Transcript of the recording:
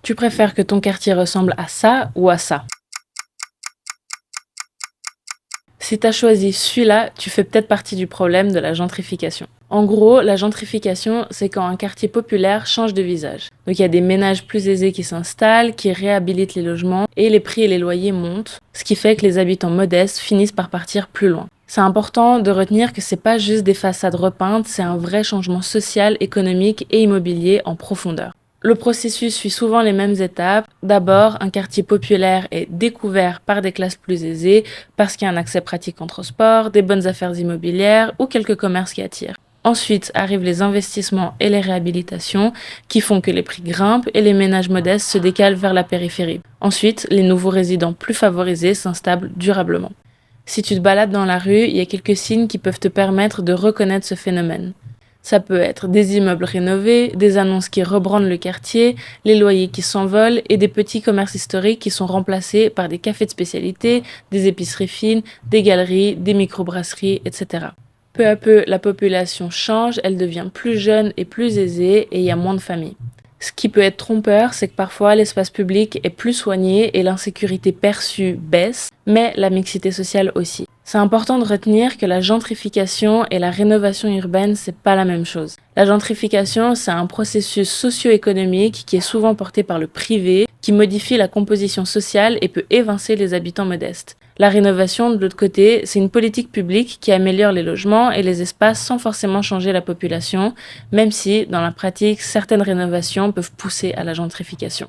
Tu préfères que ton quartier ressemble à ça ou à ça? Si tu as choisi celui-là, tu fais peut-être partie du problème de la gentrification. En gros, la gentrification, c'est quand un quartier populaire change de visage. Donc il y a des ménages plus aisés qui s'installent, qui réhabilitent les logements, et les prix et les loyers montent, ce qui fait que les habitants modestes finissent par partir plus loin. C'est important de retenir que c'est pas juste des façades repeintes, c'est un vrai changement social, économique et immobilier en profondeur. Le processus suit souvent les mêmes étapes. D'abord, un quartier populaire est découvert par des classes plus aisées parce qu'il y a un accès pratique en transport, des bonnes affaires immobilières ou quelques commerces qui attirent. Ensuite arrivent les investissements et les réhabilitations qui font que les prix grimpent et les ménages modestes se décalent vers la périphérie. Ensuite, les nouveaux résidents plus favorisés s'installent durablement. Si tu te balades dans la rue, il y a quelques signes qui peuvent te permettre de reconnaître ce phénomène. Ça peut être des immeubles rénovés, des annonces qui rebrandent le quartier, les loyers qui s'envolent et des petits commerces historiques qui sont remplacés par des cafés de spécialité, des épiceries fines, des galeries, des microbrasseries, etc. Peu à peu, la population change, elle devient plus jeune et plus aisée et il y a moins de familles. Ce qui peut être trompeur, c'est que parfois l'espace public est plus soigné et l'insécurité perçue baisse, mais la mixité sociale aussi. C'est important de retenir que la gentrification et la rénovation urbaine, c'est pas la même chose. La gentrification, c'est un processus socio-économique qui est souvent porté par le privé, qui modifie la composition sociale et peut évincer les habitants modestes. La rénovation, de l'autre côté, c'est une politique publique qui améliore les logements et les espaces sans forcément changer la population, même si, dans la pratique, certaines rénovations peuvent pousser à la gentrification.